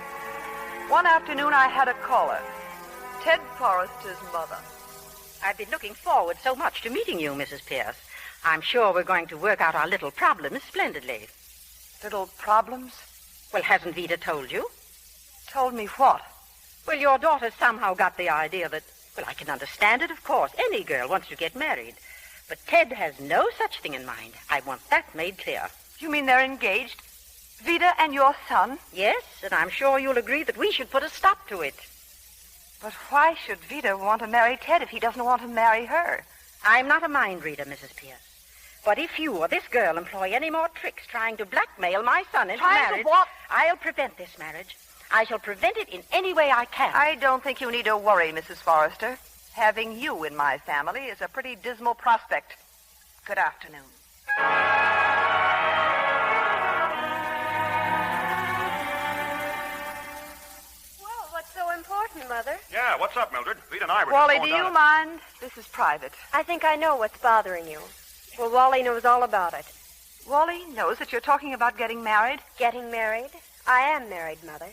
One afternoon, I had a caller. Ted Forrester's mother. I've been looking forward so much to meeting you, Mrs. Pierce. I'm sure we're going to work out our little problems splendidly. Little problems? Well, hasn't Veda told you? Told me what? Well, your daughter somehow got the idea that, well, I can understand it, of course. Any girl wants to get married. But Ted has no such thing in mind. I want that made clear. You mean they're engaged? Veda and your son? Yes, and I'm sure you'll agree that we should put a stop to it. But why should Veda want to marry Ted if he doesn't want to marry her? I'm not a mind reader, Mrs. Pierce. But if you or this girl employ any more tricks trying to blackmail my son into marriage... Trying to what? I'll prevent this marriage. I shall prevent it in any way I can. I don't think you need to worry, Mrs. Forrester. Having you in my family is a pretty dismal prospect. Good afternoon. Well, what's so important, Mother? Yeah, what's up, Mildred? Veda and I were Wally, just do going you down mind? This is private. I think I know what's bothering you. Well, Wally knows all about it. Wally knows that you're talking about getting married? Getting married? I am married, Mother.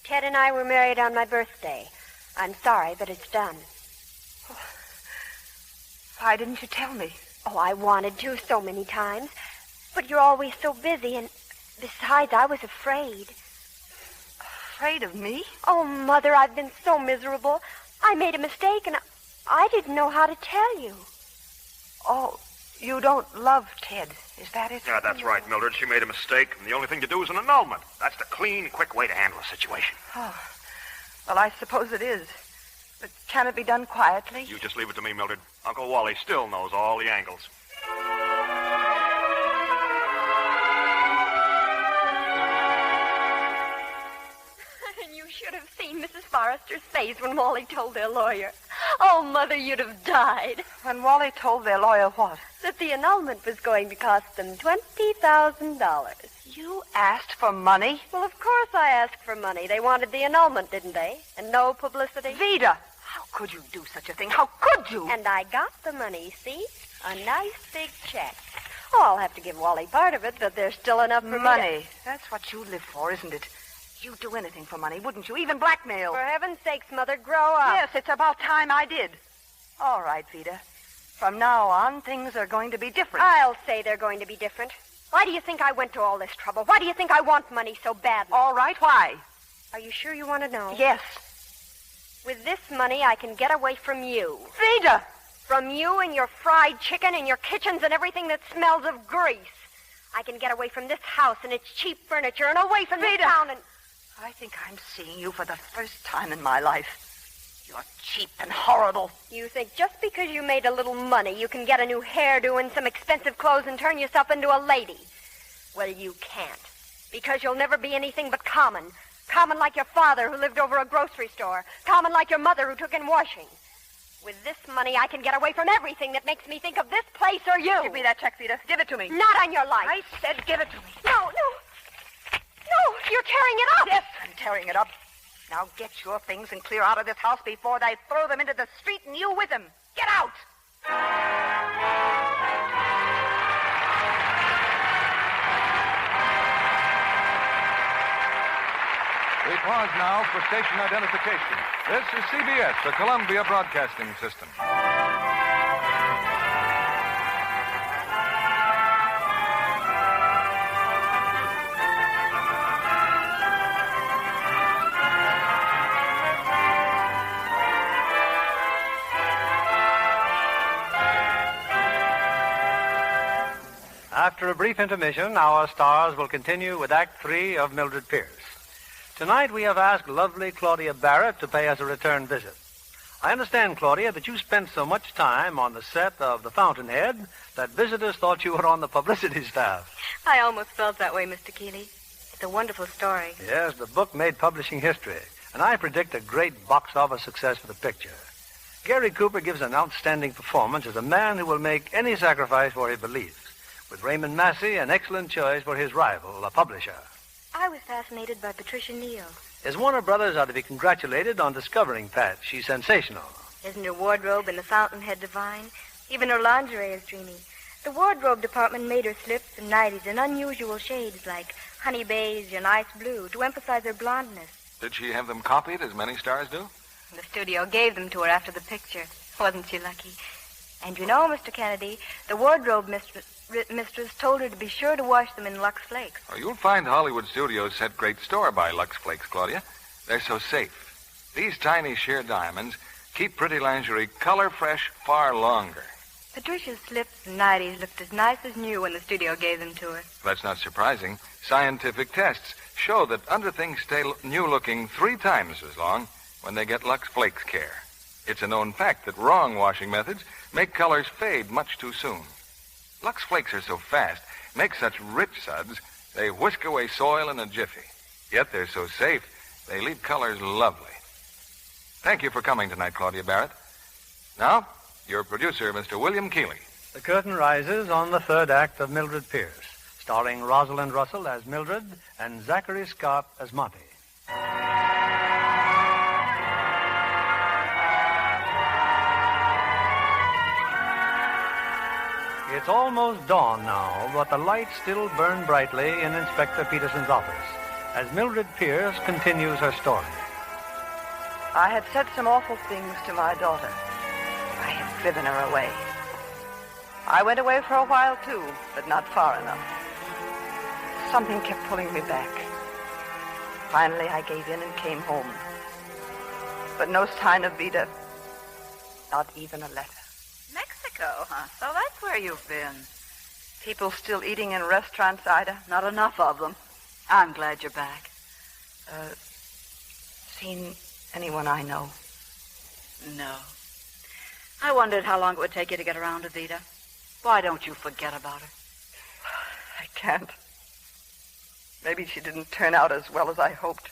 Ted and I were married on my birthday. I'm sorry, but it's done. Why didn't you tell me? Oh, I wanted to so many times. But you're always so busy, and besides, I was afraid. Afraid of me? Oh, Mother, I've been so miserable. I made a mistake, and I didn't know how to tell you. Oh, you don't love Ted, is that it? Yeah, that's right, Mildred. She made a mistake, and the only thing to do is an annulment. That's the clean, quick way to handle a situation. Oh, well, I suppose it is. But can it be done quietly? You just leave it to me, Mildred. Uncle Wally still knows all the angles. You should have seen Mrs. Forrester's face when Wally told their lawyer. Oh, Mother, you'd have died. When Wally told their lawyer what? That the annulment was going to cost them $20,000. You asked for money? Well, of course I asked for money. They wanted the annulment, didn't they? And no publicity. Veda! How could you do such a thing? How could you? And I got the money, see? A nice big check. Oh, I'll have to give Wally part of it, but there's still enough for money. That's what you live for, isn't it? You'd do anything for money, wouldn't you? Even blackmail. For heaven's sakes, Mother, grow up. Yes, it's about time I did. All right, Veda. From now on, things are going to be different. I'll say they're going to be different. Why do you think I went to all this trouble? Why do you think I want money so badly? All right, why? Are you sure you want to know? Yes. With this money, I can get away from you. Veda! From you and your fried chicken and your kitchens and everything that smells of grease. I can get away from this house and its cheap furniture and away from this town and... I think I'm seeing you for the first time in my life. You're cheap and horrible. You think just because you made a little money, you can get a new hairdo and some expensive clothes and turn yourself into a lady. Well, you can't. Because you'll never be anything but common. Common like your father who lived over a grocery store. Common like your mother who took in washing. With this money, I can get away from everything that makes me think of this place or you. Give me that check, Veda. Give it to me. Not on your life. I said give it to me. No. No, you're tearing it up. Yes, I'm tearing it up. Now get your things and clear out of this house before they throw them into the street and you with them. Get out! We pause now for station identification. This is CBS, the Columbia Broadcasting System. After a brief intermission, our stars will continue with Act 3 of Mildred Pierce. Tonight we have asked lovely Claudia Barrett to pay us a return visit. I understand, Claudia, that you spent so much time on the set of The Fountainhead that visitors thought you were on the publicity staff. I almost felt that way, Mr. Keeley. It's a wonderful story. Yes, the book made publishing history, and I predict a great box office success for the picture. Gary Cooper gives an outstanding performance as a man who will make any sacrifice for his beliefs, with Raymond Massey an excellent choice for his rival, a publisher. I was fascinated by Patricia Neal. His Warner Brothers are to be congratulated on discovering Pat. She's sensational. Isn't her wardrobe in The Fountainhead divine? Even her lingerie is dreamy. The wardrobe department made her slips and nighties in unusual shades like honey beige and ice blue to emphasize her blondness. Did she have them copied, as many stars do? The studio gave them to her after the picture. Wasn't she lucky? And you know, Mr. Kennedy, the wardrobe mistress told her to be sure to wash them in Lux Flakes. Oh, you'll find Hollywood studios set great store by Lux Flakes, Claudia. They're so safe. These tiny sheer diamonds keep pretty lingerie color fresh far longer. Patricia's slips and nighties looked as nice as new when the studio gave them to her. That's not surprising. Scientific tests show that underthings stay new-looking 3 times as long when they get Lux Flakes care. It's a known fact that wrong washing methods make colors fade much too soon. Lux Flakes are so fast, make such rich suds, they whisk away soil in a jiffy. Yet they're so safe, They leave colors lovely. Thank you for coming tonight, Claudia Barrett. Now, your producer, Mr. William Keeley. The curtain rises on the third act of Mildred Pierce, starring Rosalind Russell as Mildred and Zachary Scott as Monty. It's almost dawn now, but the lights still burn brightly in Inspector Peterson's office as Mildred Pierce continues her story. I had said some awful things to my daughter. I had driven her away. I went away for a while, too, but not far enough. Something kept pulling me back. Finally, I gave in and came home. But no sign of Veda. Not even a letter. Mexico, huh? So that's where you've been. People still eating in restaurants, Ida? Not enough of them. I'm glad you're back. Seen anyone I know? No. I wondered how long it would take you to get around to Veda. Why don't you forget about her? I can't. Maybe she didn't turn out as well as I hoped.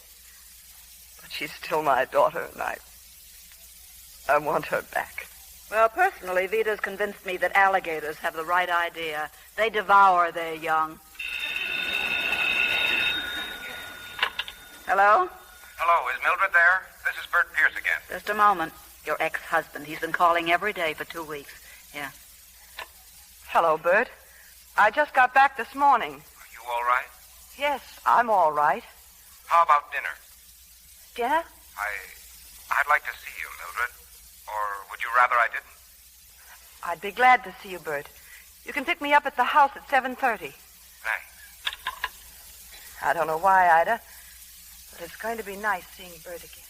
But she's still my daughter, and I want her back. Well, personally, Veda's convinced me that alligators have the right idea. They devour their young. Hello? Hello, is Mildred there? This is Bert Pierce again. Just a moment. Your ex-husband. He's been calling every day for 2 weeks. Yeah. Hello, Bert. I just got back this morning. Are you all right? Yes, I'm all right. How about dinner? Dinner? I'd like to see you, Mildred. Or would you rather I didn't? I'd be glad to see you, Bert. You can pick me up at the house at 7:30. Thanks. I don't know why, Ida, but it's going to be nice seeing Bert again.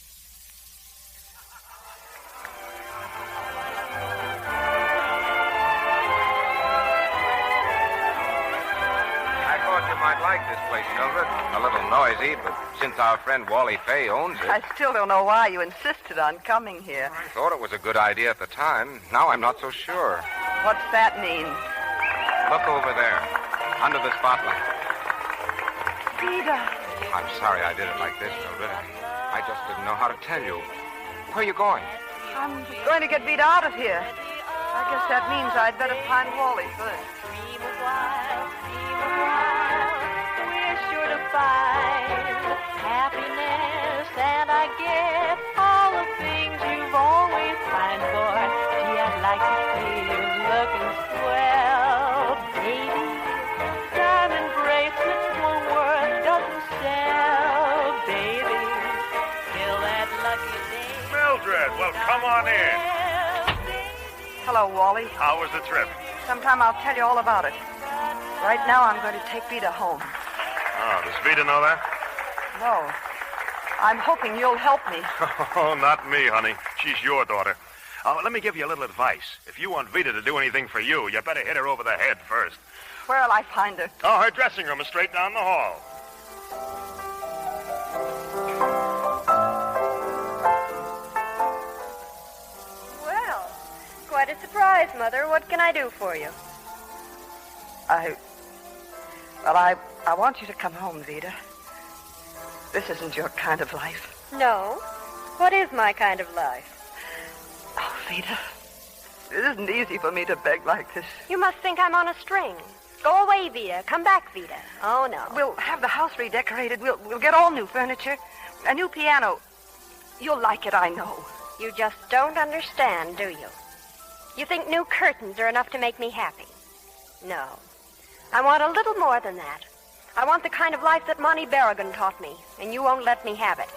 I thought you might like this place, Mildred. A little noisy, but since our friend Wally Fay owns it... I still don't know why you insisted on coming here. I thought it was a good idea at the time. Now I'm not so sure. What's that mean? Look over there, under the spotlight. Veda. I'm sorry I did it like this, Mildred. I just didn't know how to tell you. Where are you going? I'm going to get Veda out of here. I guess that means I'd better find Wally first. We're sure to find happiness, and I get all the things you've always pined for. Gee, I'd like to feel looking swell, baby. Diamond bracelets won't worth doesn't sell, baby. Till that lucky day. Mildred, well, come on in. Hello, Wally. How was the trip? Sometime I'll tell you all about it. Right now, I'm going to take Veda home. Oh, does Veda know that? No. I'm hoping you'll help me. Oh, not me, honey. She's your daughter. Let me give you a little advice. If you want Veda to do anything for you, you better hit her over the head first. Where'll I find her? Oh, her dressing room is straight down the hall. Well, quite a surprise, Mother. What can I do for you? I want you to come home, Veda. This isn't your kind of life. No. What is my kind of life? Oh, Veda, it isn't easy for me to beg like this. You must think I'm on a string. Go away, Veda. Come back, Veda. Oh, no. We'll have the house redecorated. We'll get all new furniture, a new piano. You'll like it, I know. You just don't understand, do you? You think new curtains are enough to make me happy? No. I want a little more than that. I want the kind of life that Monte Beragon taught me, and you won't let me have it.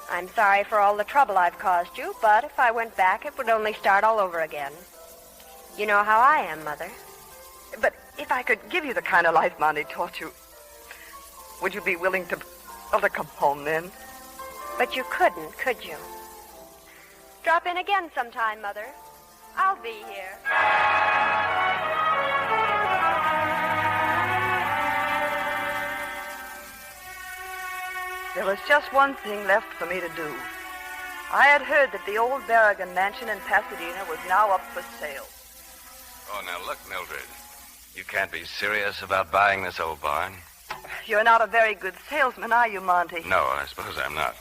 I'm sorry for all the trouble I've caused you, but if I went back, it would only start all over again. You know how I am, Mother. But if I could give you the kind of life Monty taught you, would you be willing to come home then? But you couldn't, could you? Drop in again sometime, Mother. I'll be here. There was just one thing left for me to do. I had heard that the old Beragon mansion in Pasadena was now up for sale. Oh, now look, Mildred. You can't be serious about buying this old barn. You're not a very good salesman, are you, Monty? No, I suppose I'm not.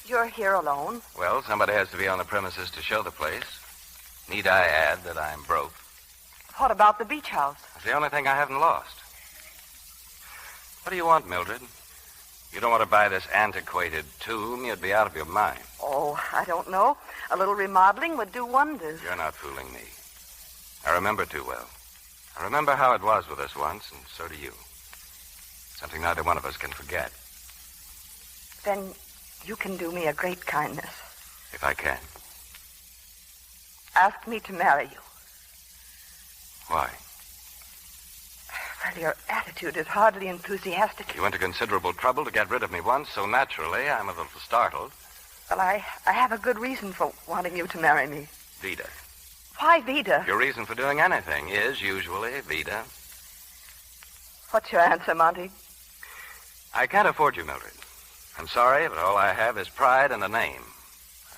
You're here alone. Well, somebody has to be on the premises to show the place. Need I add that I'm broke? What about the beach house? It's the only thing I haven't lost. What do you want, Mildred? You don't want to buy this antiquated tomb. You'd be out of your mind. Oh, I don't know. A little remodeling would do wonders. You're not fooling me. I remember too well. I remember how it was with us once, and so do you. Something neither one of us can forget. Then you can do me a great kindness. If I can. Ask me to marry you. Why? Well, your attitude is hardly enthusiastic. You went to considerable trouble to get rid of me once, so naturally I'm a little startled. Well, I have a good reason for wanting you to marry me. Veda. Why Veda? Your reason for doing anything is usually Veda. What's your answer, Monty? I can't afford you, Mildred. I'm sorry, but all I have is pride and a name.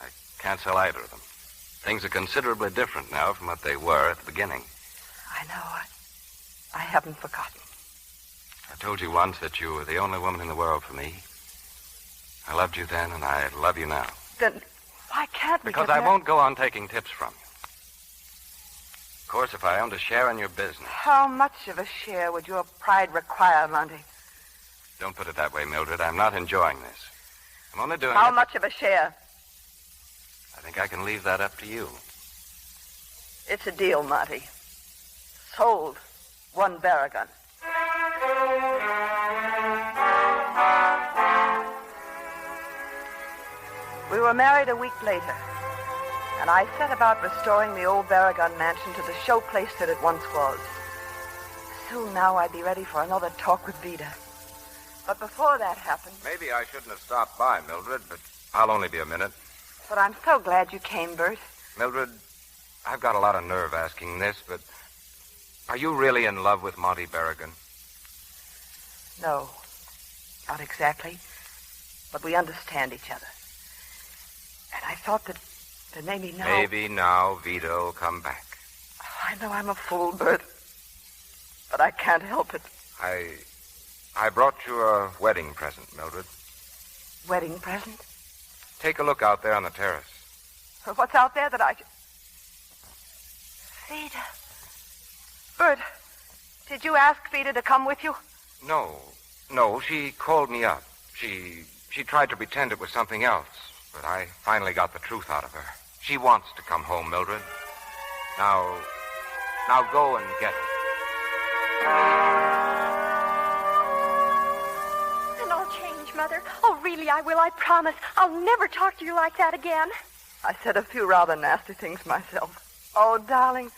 I can't sell either of them. Things are considerably different now from what they were at the beginning. I know. I haven't forgotten. I told you once that you were the only woman in the world for me. I loved you then, and I love you now. Then why can't we? Because I won't go on taking tips from you. Of course, if I owned a share in your business. How much of a share would your pride require, Monty? Don't put it that way, Mildred. I'm not enjoying this. I'm only doing How it... much of a share? I think I can leave that up to you. It's a deal, Monty. Sold. One Beragon. We were married a week later, and I set about restoring the old Beragon mansion to the showplace that it once was. Soon now I'd be ready for another talk with Veda. But before that happened... Maybe I shouldn't have stopped by, Mildred, but I'll only be a minute. But I'm so glad you came, Bert. Mildred, I've got a lot of nerve asking this, but are you really in love with Monte Beragon? No, not exactly. But we understand each other. And I thought that maybe now... Maybe now Veda will come back. I know I'm a fool, Bert. But I can't help it. I brought you a wedding present, Mildred. Wedding present? Take a look out there on the terrace. What's out there that I... Veda. Bert, did you ask Veda to come with you? No, she called me up. She tried to pretend it was something else, but I finally got the truth out of her. She wants to come home, Mildred. Now go and get her. Then I'll change, Mother. Oh, really, I will, I promise. I'll never talk to you like that again. I said a few rather nasty things myself. Oh, darling,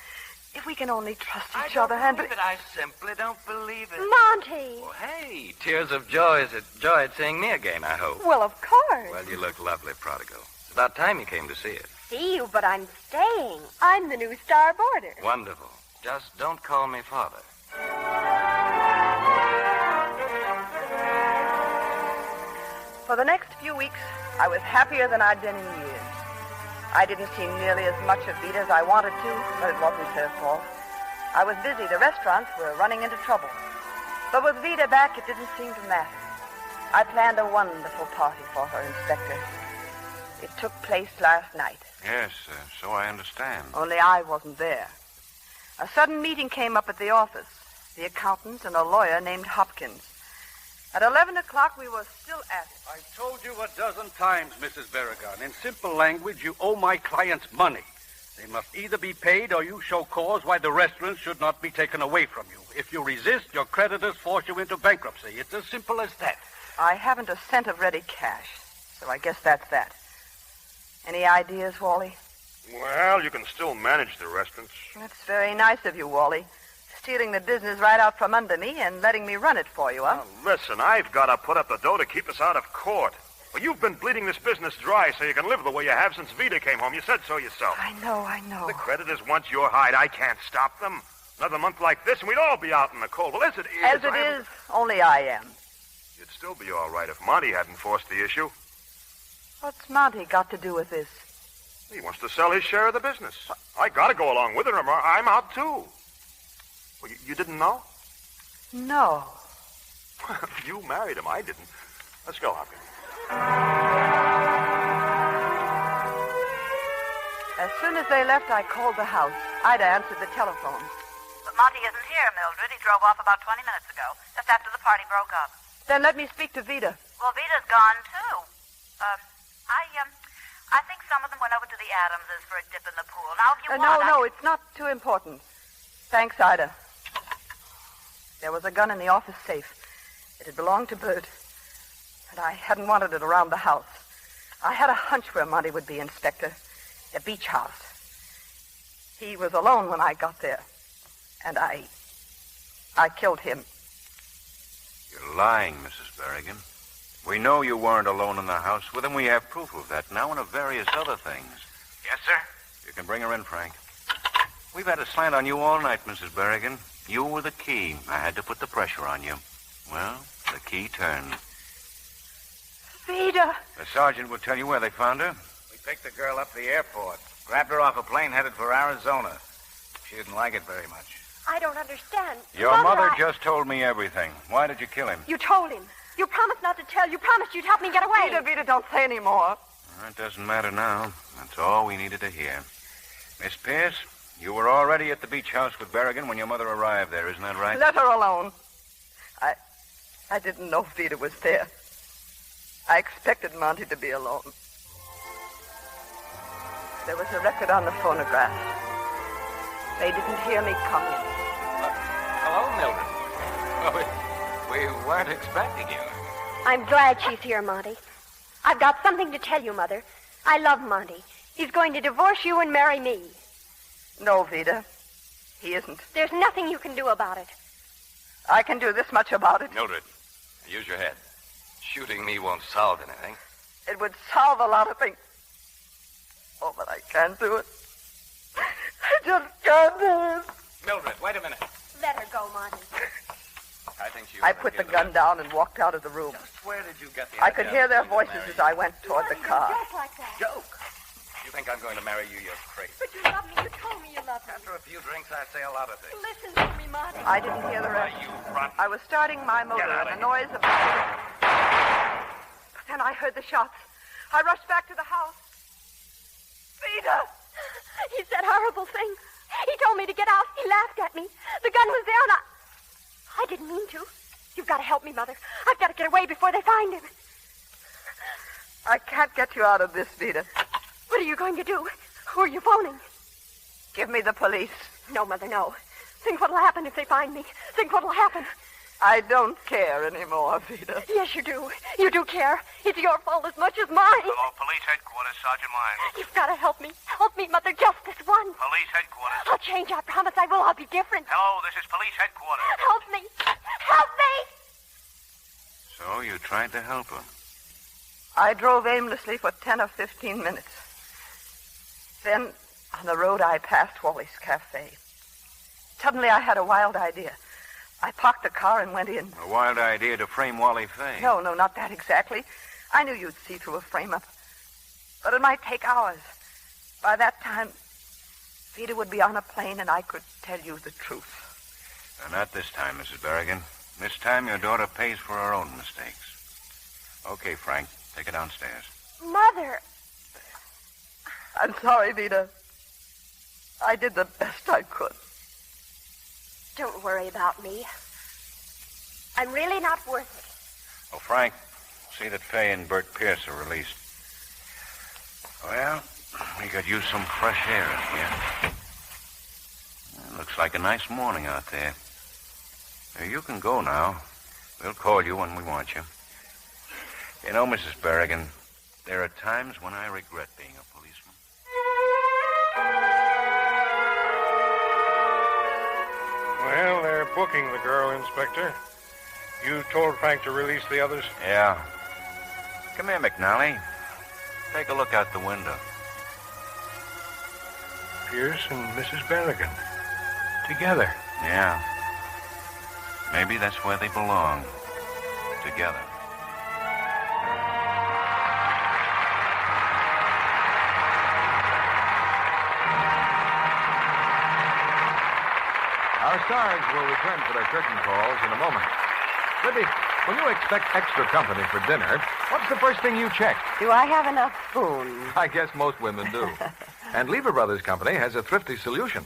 if we can only trust each other and... I simply don't believe it. Monty! Well, hey, tears of joy at seeing me again, I hope. Well, of course. Well, you look lovely, Prodigal. It's about time you came to see it. See you, but I'm staying. I'm the new star boarder. Wonderful. Just don't call me father. For the next few weeks, I was happier than I'd been in years. I didn't see nearly as much of Veda as I wanted to, but it wasn't her fault. I was busy. The restaurants were running into trouble. But with Veda back, it didn't seem to matter. I planned a wonderful party for her, Inspector. It took place last night. Yes, so I understand. Only I wasn't there. A sudden meeting came up at the office. The accountants and a lawyer named Hopkins. At 11 o'clock, we were still at it. I've told you a dozen times, Mrs. Beragon. In simple language, you owe my clients money. They must either be paid or you show cause why the restaurant should not be taken away from you. If you resist, your creditors force you into bankruptcy. It's as simple as that. I haven't a cent of ready cash, so I guess that's that. Any ideas, Wally? Well, you can still manage the restaurants. That's very nice of you, Wally. Stealing the business right out from under me and letting me run it for you, huh? Now, listen, I've got to put up the dough to keep us out of court. Well, you've been bleeding this business dry so you can live the way you have since Veda came home. You said so yourself. I know. The creditors want your hide. I can't stop them. Another month like this, and we'd all be out in the cold. Well, as it is... As it is, only I am. You'd still be all right if Monty hadn't forced the issue. What's Monty got to do with this? He wants to sell his share of the business. I got to go along with it, or I'm out, too. Well, you didn't know? No. You married him. I didn't. Let's go, Hopkins. As soon as they left, I called the house. Ida answered the telephone. But Monty isn't here, Mildred. He drove off about 20 minutes ago, just after the party broke up. Then let me speak to Veda. Well, Veda's gone, too. I think some of them went over to the Adamses for a dip in the pool. Now, if you want... No, it's not too important. Thanks, Ida. There was a gun in the office safe. It had belonged to Bert, and I hadn't wanted it around the house. I had a hunch where Monty would be, Inspector. The beach house. He was alone when I got there, and I killed him. You're lying, Mrs. Beragon. We know you weren't alone in the house with him. We have proof of that now and of various other things. Yes, sir? You can bring her in, Frank. We've had a slant on you all night, Mrs. Beragon. You were the key. I had to put the pressure on you. Well, the key turned. Veda! The sergeant will tell you where they found her. We picked the girl up at the airport. Grabbed her off a plane headed for Arizona. She didn't like it very much. I don't understand. Your mother just told me everything. Why did you kill him? You told him. You promised not to tell. You promised you'd help me get away. Veda, don't say any more. It doesn't matter now. That's all we needed to hear. Miss Pierce, you were already at the beach house with Beragon when your mother arrived there, isn't that right? Let her alone. I didn't know Veda was there. I expected Monty to be alone. There was a record on the phonograph. They didn't hear me coming. Hello, Mildred. We weren't expecting you. I'm glad she's here, Monty. I've got something to tell you, Mother. I love Monty. He's going to divorce you and marry me. No, Veda. He isn't. There's nothing you can do about it. I can do this much about it. Mildred, use your head. Shooting me won't solve anything. It would solve a lot of things. Oh, but I can't do it. I just can't do it. Mildred, wait a minute. Let her go, Monty. I think she... I put the gun down and walked out of the room. Just where did you get the I could hear their voices as I went toward the car. Joke like that. Joke? You think I'm going to marry you? You're crazy. But you love me. You told me you loved me. After a few drinks, I say a lot of things. Listen to me, Monty. I didn't hear the rest. You rotten... I was starting my motor Get out and of the noise of... But then I heard the shots. I rushed back to the house. Veda! He said horrible things. He told me to get out. He laughed at me. The gun was there and I didn't mean to. You've got to help me, Mother. I've got to get away before they find him. I can't get you out of this, Veda. What are you going to do? Who are you phoning? Give me the police. No, Mother, no. Think what'll happen if they find me. Think what'll happen. I don't care anymore, Veda. Yes, you do. You do care. It's your fault as much as mine. Hello, police headquarters, Sergeant Lyons. You've got to help me. Help me, Mother, just this once. Police headquarters. I'll change. I promise I will. I'll be different. Hello, this is police headquarters. Help me. Help me. So you tried to help her. I drove aimlessly for 10 or 15 minutes. Then, on the road, I passed Wally's Cafe. Suddenly, I had a wild idea. I parked the car and went in. A wild idea to frame Wally Fay. No, not that exactly. I knew you'd see through a frame-up. But it might take hours. By that time, Veda would be on a plane and I could tell you the truth. Not this time, Mrs. Beragon. This time, your daughter pays for her own mistakes. Okay, Frank, take her downstairs. Mother. I'm sorry, Veda. I did the best I could. Don't worry about me. I'm really not worth it. Oh, Frank, see that Fay and Bert Pierce are released. Well, we could use some fresh air in here. It looks like a nice morning out there. You can go now. We'll call you when we want you. You know, Mrs. Beragon, there are times when I regret being a policeman. Well, they're booking the girl, Inspector. You told Frank to release the others? Yeah. Come here, McNally. Take a look out the window. Pierce and Mrs. Beragon. Together. Yeah. Maybe that's where they belong. Together. Our stars will return for their curtain calls in a moment. But When you expect extra company for dinner, what's the first thing you check? Do I have enough spoons? I guess most women do. And Lever Brothers Company has a thrifty solution.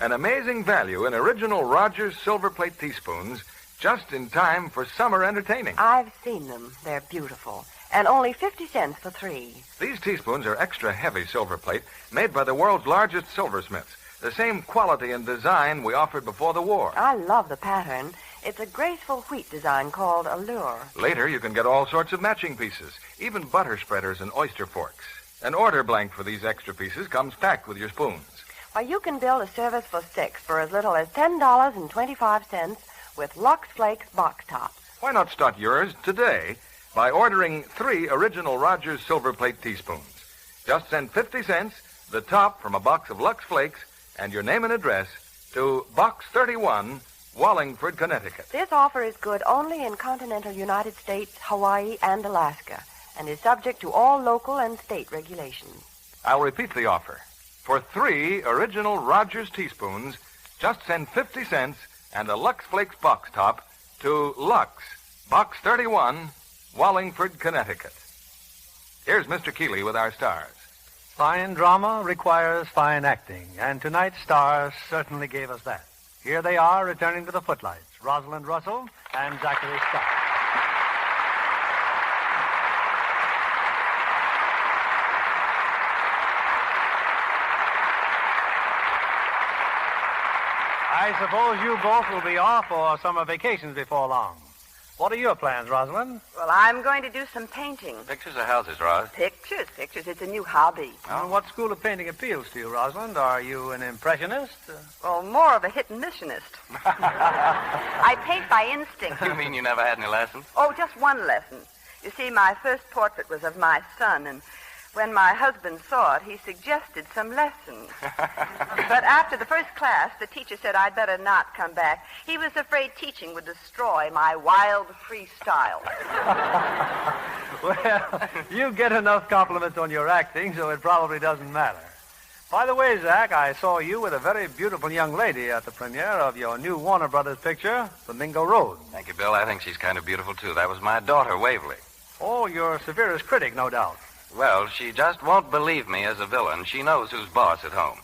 An amazing value in original Rogers silver plate teaspoons just in time for summer entertaining. I've seen them. They're beautiful. And only 50 cents for 3. These teaspoons are extra heavy silver plate made by the world's largest silversmiths. The same quality and design we offered before the war. I love the pattern. It's a graceful wheat design called Allure. Later, you can get all sorts of matching pieces, even butter spreaders and oyster forks. An order blank for these extra pieces comes packed with your spoons. Why, you can build a service for 6 for as little as $10.25 with Lux Flakes box tops. Why not start yours today by ordering 3 original Rogers silver plate teaspoons? Just send 50 cents, the top from a box of Lux Flakes, and your name and address to Box 31, Wallingford, Connecticut. This offer is good only in continental United States, Hawaii, and Alaska, and is subject to all local and state regulations. I'll repeat the offer. For 3 original Rogers teaspoons, just send 50 cents and a Lux Flakes box top to Lux, Box 31, Wallingford, Connecticut. Here's Mr. Keeley with our stars. Fine drama requires fine acting, and tonight's stars certainly gave us that. Here they are, returning to the footlights, Rosalind Russell and Zachary Scott. I suppose you both will be off for summer vacations before long. What are your plans, Rosalind? Well, I'm going to do some painting. Pictures or houses, Ros? Pictures. It's a new hobby. Well, what school of painting appeals to you, Rosalind? Are you an impressionist? Well, more of a hit-and-missionist. I paint by instinct. You mean you never had any lessons? Oh, just one lesson. You see, my first portrait was of my son, and when my husband saw it, he suggested some lessons. But after the first class, the teacher said I'd better not come back. He was afraid teaching would destroy my wild, free style. Well, you get enough compliments on your acting, so it probably doesn't matter. By the way, Zach, I saw you with a very beautiful young lady at the premiere of your new Warner Brothers picture, Flamingo Road. Thank you, Bill. I think she's kind of beautiful, too. That was my daughter, Waverly. Oh, your severest critic, no doubt. Well, she just won't believe me as a villain. She knows who's boss at home.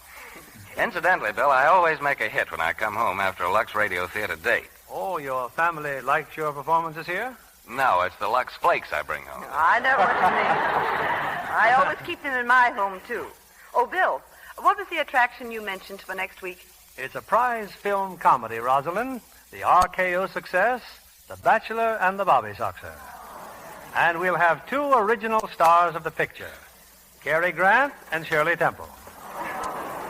Incidentally, Bill, I always make a hit when I come home after a Lux Radio Theater date. Oh, your family liked your performances here? No, it's the Lux Flakes I bring home. I know what you mean. I always keep them in my home, too. Oh, Bill, what was the attraction you mentioned for next week? It's a prize film comedy, Rosalind. The RKO success, The Bachelor and the Bobby Soxer. And we'll have 2 original stars of the picture, Cary Grant and Shirley Temple.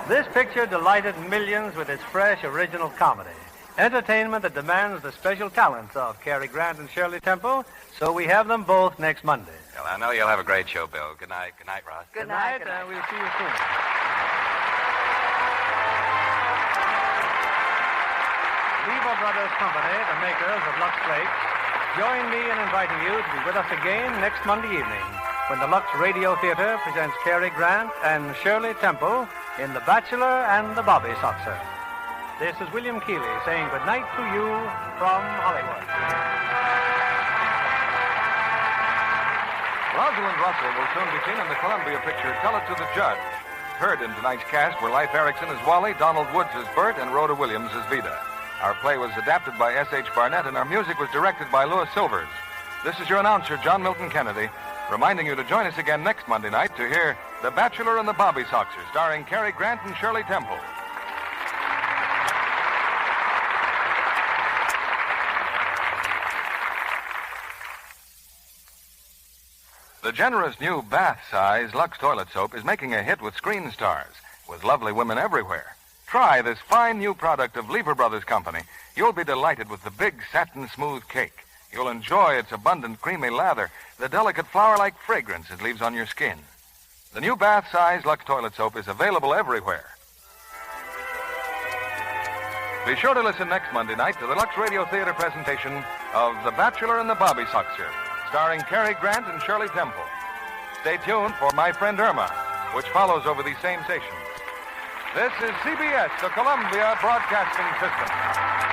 This picture delighted millions with its fresh, original comedy. Entertainment that demands the special talents of Cary Grant and Shirley Temple, so we have them both next Monday. Well, I know you'll have a great show, Bill. Good night. Good night, Ross. Good night. And we'll see you soon. Lever Brothers Company, the makers of Lux Flakes, join me in inviting you to be with us again next Monday evening when the Lux Radio Theater presents Cary Grant and Shirley Temple in The Bachelor and the Bobby Soxer. This is William Keeley saying good night to you from Hollywood. Rosalind Russell will soon be seen in the Columbia picture Tell It to the Judge. Heard in tonight's cast were Leif Erikson as Wally, Donald Woods as Bert, and Rhoda Williams as Veda. Our play was adapted by S.H. Barnett, and our music was directed by Louis Silvers. This is your announcer, John Milton Kennedy, reminding you to join us again next Monday night to hear The Bachelor and the Bobby Soxer, starring Cary Grant and Shirley Temple. The generous new bath-size Lux toilet soap is making a hit with screen stars, with lovely women everywhere. Try this fine new product of Lever Brothers Company. You'll be delighted with the big satin smooth cake. You'll enjoy its abundant creamy lather, the delicate flower-like fragrance it leaves on your skin. The new bath-size Lux toilet soap is available everywhere. Be sure to listen next Monday night to the Lux Radio Theater presentation of The Bachelor and the Bobby Soxer, starring Cary Grant and Shirley Temple. Stay tuned for My Friend Irma, which follows over these same stations. This is CBS, the Columbia Broadcasting System.